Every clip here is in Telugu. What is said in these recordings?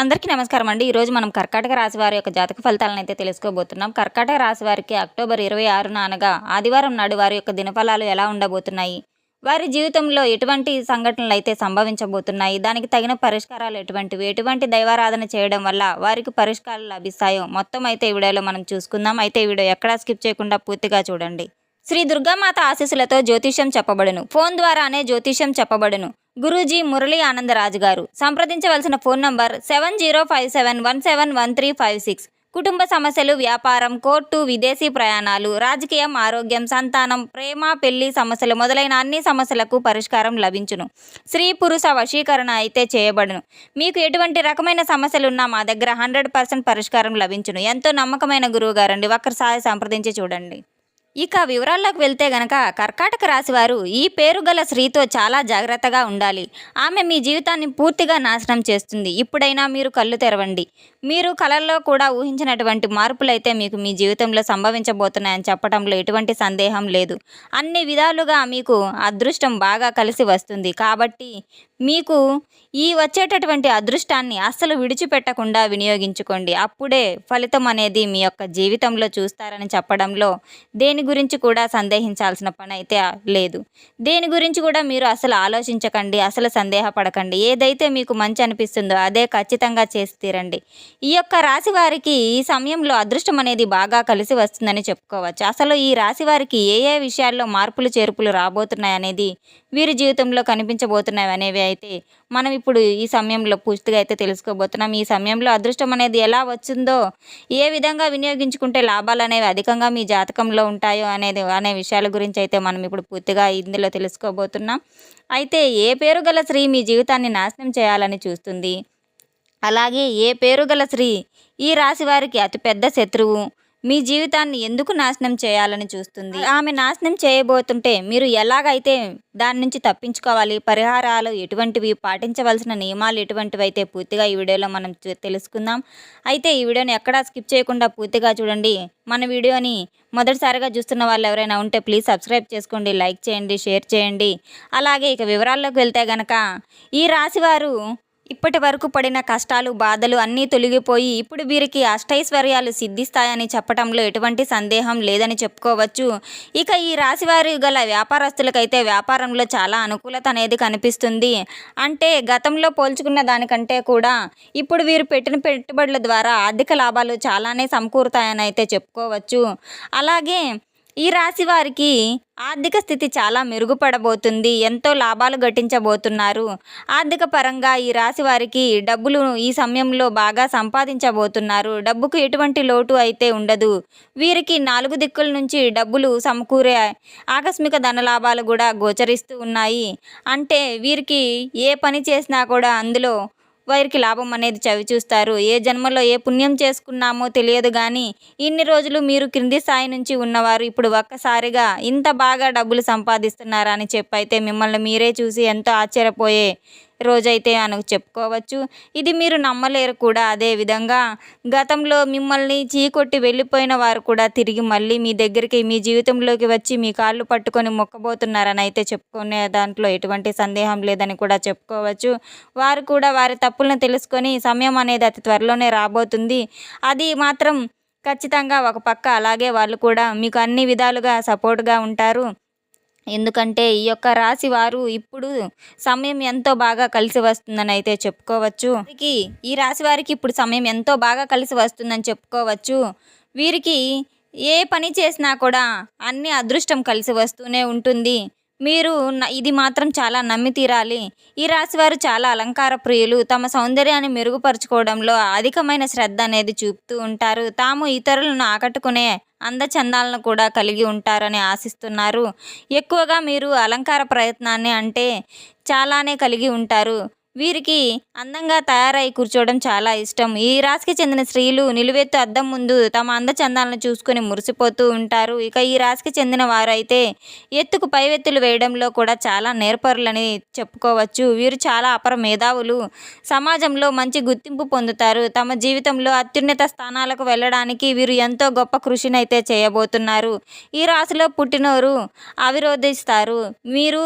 అందరికీ నమస్కారం అండి. ఈరోజు మనం కర్కాటక రాశి వారి యొక్క జాతక ఫలితాలను అయితే తెలుసుకోబోతున్నాం. కర్కాటక రాశి వారికి అక్టోబర్ 26న అనగా ఆదివారం నాడు వారి యొక్క దినఫలాలు ఎలా ఉండబోతున్నాయి, వారి జీవితంలో ఎటువంటి సంఘటనలు అయితే సంభవించబోతున్నాయి, దానికి తగిన పరిష్కారాలు ఎటువంటివి, ఎటువంటి దైవారాధన చేయడం వల్ల వారికి పరిష్కారాలు లభిస్తాయో మొత్తం అయితే ఈ వీడియోలో మనం చూసుకుందాం. అయితే ఈ వీడియో ఎక్కడా స్కిప్ చేయకుండా పూర్తిగా చూడండి. శ్రీ దుర్గామాత ఆశీస్సులతో జ్యోతిష్యం చెప్పబడును. ఫోన్ ద్వారానే జ్యోతిష్యం చెప్పబడును. గురూజీ మురళీ ఆనందరాజు గారు. సంప్రదించవలసిన ఫోన్ నంబర్ 7057171356. కుటుంబ సమస్యలు, వ్యాపారం, కోర్టు, విదేశీ ప్రయాణాలు, రాజకీయం, ఆరోగ్యం, సంతానం, ప్రేమ, పెళ్లి సమస్యలు మొదలైన అన్ని సమస్యలకు పరిష్కారం లభించును. స్త్రీ పురుష వశీకరణ అయితే చేయబడును. మీకు ఎటువంటి రకమైన సమస్యలున్నా మా దగ్గర 100% పరిష్కారం లభించును. ఎంతో నమ్మకమైన గురువు గారండి. ఒక్కసారి సంప్రదించి చూడండి. ఇక వివరాల్లోకి వెళ్తే గనక కర్కాటక రాశి వారు ఈ పేరు గల స్త్రీతో చాలా జాగ్రత్తగా ఉండాలి. ఆమె మీ జీవితాన్ని పూర్తిగా నాశనం చేస్తుంది. ఇప్పుడైనా మీరు కళ్ళు తెరవండి. మీరు కలల్లో కూడా ఊహించినటువంటి మార్పులైతే మీకు మీ జీవితంలో సంభవించబోతున్నాయని చెప్పడంలో ఎటువంటి సందేహం లేదు. అన్ని విధాలుగా మీకు అదృష్టం బాగా కలిసి వస్తుంది. కాబట్టి మీకు ఈ వచ్చేటటువంటి అదృష్టాన్ని అస్సలు విడిచిపెట్టకుండా వినియోగించుకోండి. అప్పుడే ఫలితం అనేది మీ యొక్క జీవితంలో చూస్తారని చెప్పడంలో దేని గురించి కూడా సందేహించాల్సిన పని అయితే లేదు. దేని గురించి కూడా మీరు అసలు ఆలోచించకండి, అసలు సందేహపడకండి. ఏదైతే మీకు మంచి అనిపిస్తుందో అదే ఖచ్చితంగా చేసి తీరండి. ఈ యొక్క రాశి వారికి ఈ సమయంలో అదృష్టం అనేది బాగా కలిసి వస్తుందని చెప్పుకోవచ్చు. అసలు ఈ రాశి వారికి ఏ ఏ విషయాల్లో మార్పులు చేర్పులు రాబోతున్నాయి అనేది, వీరి జీవితంలో కనిపించబోతున్నాయి అనేవి అయితే మనం ఇప్పుడు ఈ సమయంలో పూర్తిగా అయితే తెలుసుకోబోతున్నాం. ఈ సమయంలో అదృష్టం అనేది ఎలా వచ్చిందో, ఏ విధంగా వినియోగించుకుంటే లాభాలు అనేవి అధికంగా మీ జాతకంలో ఉంటాయో అనే విషయాల గురించి అయితే మనం ఇప్పుడు పూర్తిగా ఇందులో తెలుసుకోబోతున్నాం. అయితే ఏ పేరు గల స్త్రీ మీ జీవితాన్ని నాశనం చేయాలని చూస్తుంది, అలాగే ఏ పేరు గల స్త్రీ ఈ రాశి వారికి అతిపెద్ద శత్రువు, మీ జీవితాన్ని ఎందుకు నాశనం చేయాలని చూస్తుంది, ఆమె నాశనం చేయబోతుంటే మీరు ఎలాగైతే దాని నుంచి తప్పించుకోవాలి, పరిహారాలు ఎటువంటివి, పాటించవలసిన నియమాలు ఎటువంటివి అయితే పూర్తిగా ఈ వీడియోలో మనం తెలుసుకుందాం. అయితే ఈ వీడియోని ఎక్కడా స్కిప్ చేయకుండా పూర్తిగా చూడండి. మన వీడియోని మొదటిసారిగా చూస్తున్న వాళ్ళు ఎవరైనా ఉంటే ప్లీజ్ సబ్స్క్రైబ్ చేసుకోండి, లైక్ చేయండి, షేర్ చేయండి. అలాగే ఇక వివరాల్లోకి వెళ్తే గనక ఈ రాశివారు ఇప్పటి వరకు పడిన కష్టాలు, బాధలు అన్నీ తొలగిపోయి ఇప్పుడు వీరికి అష్టైశ్వర్యాలు సిద్ధిస్తాయని చెప్పడంలో ఎటువంటి సందేహం లేదని చెప్పుకోవచ్చు. ఇక ఈ రాశివారి గల వ్యాపారస్తులకైతే వ్యాపారంలో చాలా అనుకూలత అనేది కనిపిస్తుంది. అంటే గతంలో పోల్చుకున్న దానికంటే కూడా ఇప్పుడు వీరు పెట్టిన పెట్టుబడుల ద్వారా ఆర్థిక లాభాలు చాలానే సమకూరుతాయని అయితే చెప్పుకోవచ్చు. అలాగే ఈ రాశి వారికి ఆర్థిక స్థితి చాలా మెరుగుపడబోతుంది. ఎంతో లాభాలు గట్టించబోతున్నారు. ఆర్థిక పరంగా ఈ రాశి వారికి డబ్బులు ఈ సమయంలో బాగా సంపాదించబోతున్నారు. డబ్బుకు ఎటువంటి లోటు అయితే ఉండదు. వీరికి 4 దిక్కుల నుంచి డబ్బులు సమకూరే ఆకస్మిక ధనలాభాలు కూడా గోచరిస్తూ ఉన్నాయి. అంటే వీరికి ఏ పని చేసినా కూడా అందులో వారికి లాభం అనేది చవిచూస్తారు. ఏ జన్మలో ఏ పుణ్యం చేసుకున్నామో తెలియదు కానీ ఇన్ని రోజులు మీరు క్రింది స్థాయి నుంచి ఉన్నవారు ఇప్పుడు ఒక్కసారిగా ఇంత బాగా డబ్బులు సంపాదిస్తున్నారా అని చెప్పైతే మిమ్మల్ని మీరే చూసి ఎంతో ఆశ్చర్యపోయే రోజైతే అని చెప్పుకోవచ్చు. ఇది మీరు నమ్మలేరు కూడా. అదేవిధంగా గతంలో మిమ్మల్ని చీకొట్టి వెళ్ళిపోయిన వారు కూడా తిరిగి మళ్ళీ మీ దగ్గరికి, మీ జీవితంలోకి వచ్చి మీ కాళ్ళు పట్టుకొని మొక్కబోతున్నారని అయితే చెప్పుకునే దాంట్లో ఎటువంటి సందేహం లేదని కూడా చెప్పుకోవచ్చు. వారు కూడా వారి తప్పులను తెలుసుకొని సమయం అనేది అతి త్వరలోనే రాబోతుంది. అది మాత్రం ఖచ్చితంగా ఒక పక్క. అలాగే వాళ్ళు కూడా మీకు అన్ని విధాలుగా సపోర్ట్గా ఉంటారు. ఎందుకంటే ఈ యొక్క రాశి వారు ఇప్పుడు సమయం ఎంతో బాగా కలిసి వస్తుందని అయితే చెప్పుకోవచ్చు. ఈ రాశి వారికి ఇప్పుడు సమయం ఎంతో బాగా కలిసి వస్తుందని చెప్పుకోవచ్చు. వీరికి ఏ పని చేసినా కూడా అన్ని అదృష్టం కలిసి వస్తూనే ఉంటుంది. మీరు ఇది మాత్రం చాలా నమ్మి తీరాలి. ఈ రాశివారు చాలా అలంకార ప్రియులు. తమ సౌందర్యాన్ని మెరుగుపరుచుకోవడంలో అధికమైన శ్రద్ధ అనేది చూపుతూ ఉంటారు. తాము ఇతరులను ఆకట్టుకునే అందచందాలను కూడా కలిగి ఉంటారని ఆశిస్తున్నారు. ఎక్కువగా మీరు అలంకార ప్రయత్నాన్ని అంటే చాలానే కలిగి ఉంటారు. వీరికి అందంగా తయారై కూర్చోవడం చాలా ఇష్టం. ఈ రాశికి చెందిన స్త్రీలు నిలువెత్తు అద్దం ముందు తమ అందచందాలను చూసుకొని మురిసిపోతూ ఉంటారు. ఇక ఈ రాశికి చెందిన వారైతే ఎత్తుకు పైవెత్తులు వేయడంలో కూడా చాలా నేర్పరులని చెప్పుకోవచ్చు. వీరు చాలా అపర మేధావులు. సమాజంలో మంచి గుర్తింపు పొందుతారు. తమ జీవితంలో అత్యున్నత స్థానాలకు వెళ్ళడానికి వీరు ఎంతో గొప్ప కృషినైతే చేయబోతున్నారు. ఈ రాశిలో పుట్టినోరు అవిరోధిస్తారు. మీరు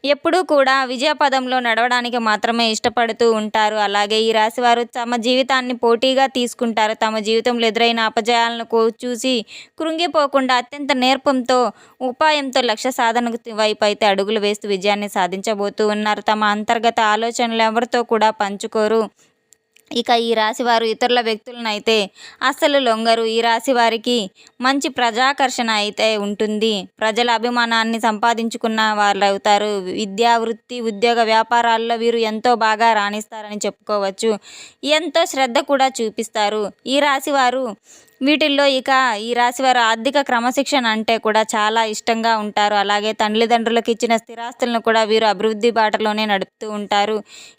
ఎప్పుడూ కూడా విజయపథంలో నడవడానికి మాత్రమే ఇష్టపడుతూ ఉంటారు. అలాగే ఈ రాశివారు తమ జీవితాన్ని పోటీగా తీసుకుంటారు. తమ జీవితంలో ఎదురైన అపజయాలను చూసి కృంగిపోకుండా అత్యంత నేర్పంతో, ఉపాయంతో లక్ష్య సాధనకు వైపైతే అడుగులు వేస్తూ విజయాన్ని సాధించబోతూ ఉన్నారు. తమ అంతర్గత ఆలోచనలు ఎవరితో కూడా పంచుకోరు. ఇక ఈ రాశివారు ఇతరుల వ్యక్తులనైతే అస్సలు లొంగరు. ఈ రాశి వారికి మంచి ప్రజాకర్షణ అయితే ఉంటుంది. ప్రజల అభిమానాన్ని సంపాదించుకున్న వాళ్ళు అవుతారు. విద్యా, వృత్తి, ఉద్యోగ, వ్యాపారాల్లో వీరు ఎంతో బాగా రాణిస్తారని చెప్పుకోవచ్చు. ఎంతో శ్రద్ధ కూడా చూపిస్తారు. ఈ రాశివారు వీటిల్లో ఇక ఈ రాశివారు ఆర్థిక క్రమశిక్షణ అంటే కూడా చాలా ఇష్టంగా ఉంటారు. అలాగే తల్లిదండ్రులకు ఇచ్చిన స్థిరాస్తులను కూడా వీరు అభివృద్ధి బాటలోనే నడుపుతూ ఉంటారు.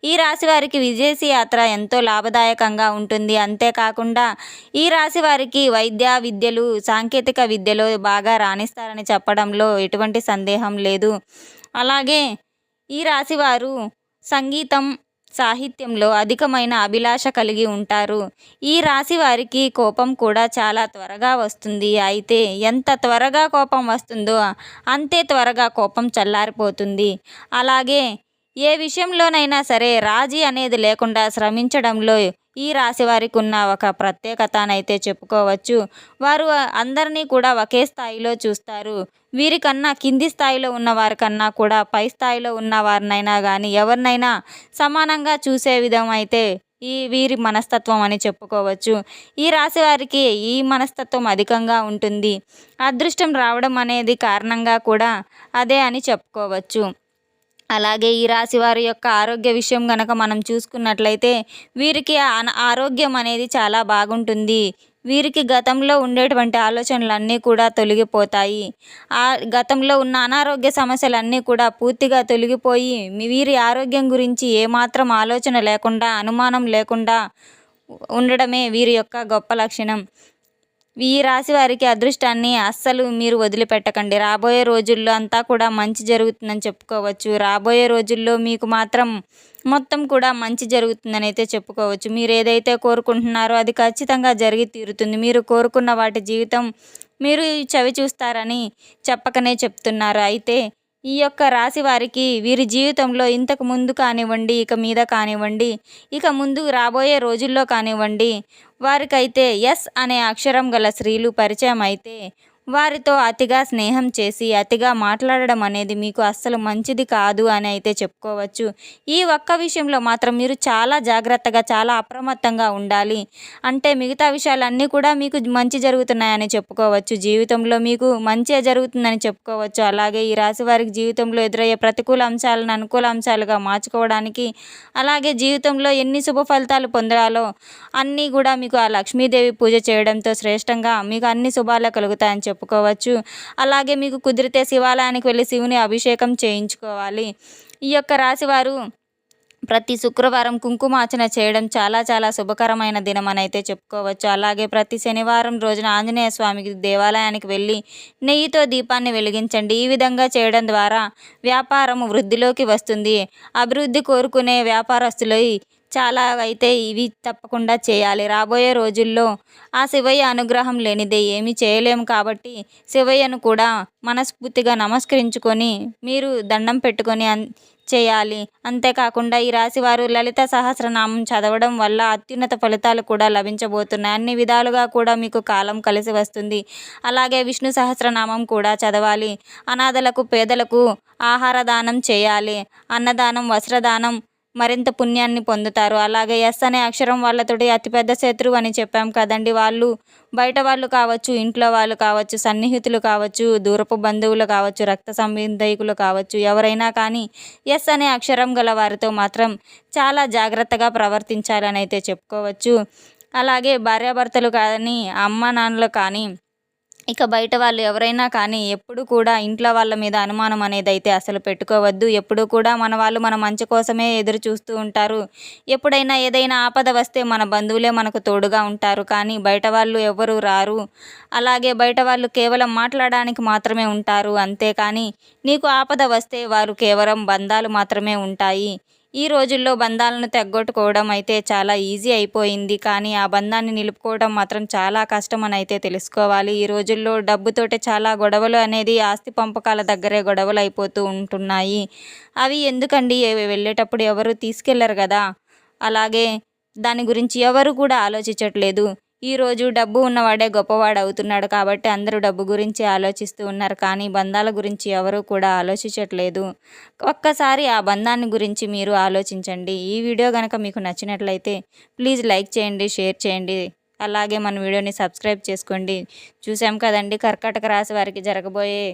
ఈ రాశి వారికి విదేశీ యాత్ర ఎంతో లాభదాయకంగా ఉంటుంది. అంతేకాకుండా ఈ రాశి వారికి వైద్య విద్యలు, సాంకేతిక విద్యలో బాగా రాణిస్తారని చెప్పడంలో ఎటువంటి సందేహం లేదు. అలాగే ఈ రాశివారు సంగీతం, సాహిత్యంలో అధికమైన అభిలాష కలిగి ఉంటారు. ఈ రాశి వారికి కోపం కూడా చాలా త్వరగా వస్తుంది. అయితే ఎంత త్వరగా కోపం వస్తుందో అంతే త్వరగా కోపం చల్లారిపోతుంది. అలాగే ఏ విషయంలోనైనా సరే రాజీ అనేది లేకుండా శ్రమించడంలో ఈ రాశి వారికి ఉన్న ఒక ప్రత్యేకత అనైతే చెప్పుకోవచ్చు. వారు అందరినీ కూడా ఒకే స్థాయిలో చూస్తారు. వీరికన్నా కింది స్థాయిలో ఉన్న వారికన్నా కూడా పై స్థాయిలో ఉన్న వారినైనా కానీ ఎవరినైనా సమానంగా చూసే విధం అయితే ఈ వీరి మనస్తత్వం అని చెప్పుకోవచ్చు. ఈ రాశి వారికి ఈ మనస్తత్వం అధికంగా ఉంటుంది. అదృష్టం రావడం అనేది కారణంగా కూడా అదే అని చెప్పుకోవచ్చు. అలాగే ఈ రాశి వారి యొక్క ఆరోగ్య విషయం గనక మనం చూసుకున్నట్లయితే వీరికి ఆరోగ్యం అనేది చాలా బాగుంటుంది. వీరికి గతంలో ఉండేటువంటి ఆలోచనలన్నీ కూడా తొలగిపోతాయి. ఆ గతంలో ఉన్న అనారోగ్య సమస్యలన్నీ కూడా పూర్తిగా తొలగిపోయి వీరి ఆరోగ్యం గురించి ఏమాత్రం ఆలోచన లేకుండా, అనుమానం లేకుండా ఉండడమే వీరి యొక్క గొప్ప లక్షణం. ఈ రాశి వారికి అదృష్టాన్ని అస్సలు మీరు వదిలిపెట్టకండి. రాబోయే రోజుల్లో అంతా కూడా మంచి జరుగుతుందని చెప్పుకోవచ్చు. రాబోయే రోజుల్లో మీకు మాత్రం మొత్తం కూడా మంచి జరుగుతుందని అయితే చెప్పుకోవచ్చు. మీరు ఏదైతే కోరుకుంటున్నారో అది ఖచ్చితంగా జరిగి తీరుతుంది. మీరు కోరుకున్న వాటి జీవితం మీరు చవి చూస్తారని చెప్పకనే చెప్తున్నారు. అయితే ఈ యొక్క రాశి వారికి వీరి జీవితంలో ఇంతకు ముందు కానివ్వండి, ఇక మీద కానివ్వండి, ఇక ముందు రాబోయే రోజుల్లో కానివ్వండి, వారికైతే ఎస్ అనే అక్షరం గల స్త్రీలు పరిచయం అయితే వారితో అతిగా స్నేహం చేసి అతిగా మాట్లాడడం అనేది మీకు అస్సలు మంచిది కాదు అని అయితే చెప్పుకోవచ్చు. ఈ ఒక్క విషయంలో మాత్రం మీరు చాలా జాగ్రత్తగా, చాలా అప్రమత్తంగా ఉండాలి. అంటే మిగతా విషయాలన్నీ కూడా మీకు మంచి జరుగుతున్నాయని చెప్పుకోవచ్చు. జీవితంలో మీకు మంచే జరుగుతుందని చెప్పుకోవచ్చు. అలాగే ఈ రాశి వారికి జీవితంలో ఎదురయ్యే ప్రతికూల అంశాలను అనుకూల అంశాలుగా మార్చుకోవడానికి, అలాగే జీవితంలో ఎన్ని శుభ ఫలితాలు పొందాలో అన్నీ కూడా మీకు ఆ లక్ష్మీదేవి పూజ చేయడంతో శ్రేష్టంగా మీకు అన్ని శుభాలు కలుగుతాయని చెప్పుకోవచ్చు. అలాగే మీకు కుదిరితే శివాలయానికి వెళ్ళి శివుని అభిషేకం చేయించుకోవాలి. ఈ యొక్క రాశివారు ప్రతి శుక్రవారం కుంకుమార్చన చేయడం చాలా చాలా శుభకరమైన దినం అని అయితే చెప్పుకోవచ్చు. అలాగే ప్రతి శనివారం రోజున ఆంజనేయ స్వామికి దేవాలయానికి వెళ్ళి నెయ్యితో దీపాన్ని వెలిగించండి. ఈ విధంగా చేయడం ద్వారా వ్యాపారం వృద్ధిలోకి వస్తుంది. అభివృద్ధి కోరుకునే వ్యాపారస్తులు చాలా అయితే ఇవి తప్పకుండా చేయాలి. రాబోయే రోజుల్లో ఆ శివయ్య అనుగ్రహం లేనిదే ఏమీ చేయలేము కాబట్టి శివయ్యను కూడా మనస్ఫూర్తిగా నమస్కరించుకొని మీరు దండం పెట్టుకొని చేయాలి. అంతేకాకుండా ఈ రాశివారు లలిత సహస్రనామం చదవడం వల్ల అత్యున్నత ఫలితాలు కూడా లభించబోతున్నాయి. అన్ని విధాలుగా కూడా మీకు కాలం కలిసి వస్తుంది. అలాగే విష్ణు సహస్రనామం కూడా చదవాలి. అనాథలకు, పేదలకు ఆహార దానం చేయాలి. అన్నదానం, వస్త్రదానం మరింత పుణ్యాన్ని పొందుతారు. అలాగే ఎస్ అనే అక్షరం వాళ్ళతోటి అతిపెద్ద శత్రువు అని చెప్పాం కదండి. వాళ్ళు బయట వాళ్ళు కావచ్చు, ఇంట్లో వాళ్ళు కావచ్చు, సన్నిహితులు కావచ్చు, దూరపు బంధువులు కావచ్చు, రక్త సంబంధికులు కావచ్చు, ఎవరైనా కానీ ఎస్ అనే అక్షరం గల వారితో మాత్రం చాలా జాగ్రత్తగా ప్రవర్తించాలని అయితే చెప్పుకోవచ్చు. అలాగే భార్యాభర్తలు కానీ, అమ్మ నాన్నలు కానీ, ఇక బయట వాళ్ళు ఎవరైనా కానీ ఎప్పుడు కూడా ఇంట్లో వాళ్ళ మీద అనుమానం అనేది అయితే అసలు పెట్టుకోవద్దు. ఎప్పుడు కూడా మన వాళ్ళు మన మంచి కోసమే ఎదురు చూస్తూ ఉంటారు. ఎప్పుడైనా ఏదైనా ఆపద వస్తే మన బంధువులే మనకు తోడుగా ఉంటారు, కానీ బయట వాళ్ళు ఎవరు రారు. అలాగే బయట వాళ్ళు కేవలం మాట్లాడడానికి మాత్రమే ఉంటారు. అంతేకాని నీకు ఆపద వస్తే వారు కేవలం బంధాలు మాత్రమే ఉంటాయి. ఈ రోజుల్లో బంధాలను తెగ్గొట్టుకోవడం అయితే చాలా ఈజీ అయిపోయింది. కానీ ఆ బంధాన్ని నిలుపుకోవడం మాత్రం చాలా కష్టం అని అయితే తెలుసుకోవాలి. ఈ రోజుల్లో డబ్బుతోటే చాలా గొడవలు అనేది ఆస్తి పంపకాల దగ్గరే గొడవలు అయిపోతూ ఉంటున్నాయి. అవి ఎందుకండి, వెళ్ళేటప్పుడు ఎవరు తీసుకెళ్లరు కదా. అలాగే దాని గురించి ఎవరు కూడా ఆలోచించట్లేదు. ఈరోజు డబ్బు ఉన్నవాడే గొప్పవాడు అవుతున్నాడు కాబట్టి అందరూ డబ్బు గురించి ఆలోచిస్తూ ఉన్నారు. కానీ బంధాల గురించి ఎవరు కూడా ఆలోచించట్లేదు. ఒక్కసారి ఆ బంధాన్ని గురించి మీరు ఆలోచించండి. ఈ వీడియో కనుక మీకు నచ్చినట్లయితే ప్లీజ్ లైక్ చేయండి, షేర్ చేయండి. అలాగే మన వీడియోని సబ్స్క్రైబ్ చేసుకోండి. చూసాం కదండి, కర్కాటక రాశి వారికి జరగబోయే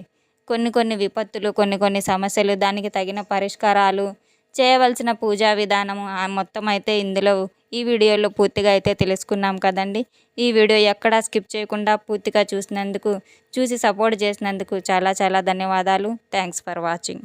కొన్ని విపత్తులు, కొన్ని సమస్యలు, దానికి తగిన పరిష్కారాలు, చేయవలసిన పూజా విధానము మొత్తం అయితే ఇందులో ఈ వీడియోలో పూర్తిగా అయితే తెలుసుకున్నాం కదండి. ఈ వీడియో ఎక్కడా స్కిప్ చేయకుండా పూర్తిగా చూసి సపోర్ట్ చేసినందుకు చాలా ధన్యవాదాలు. Thanks for watching.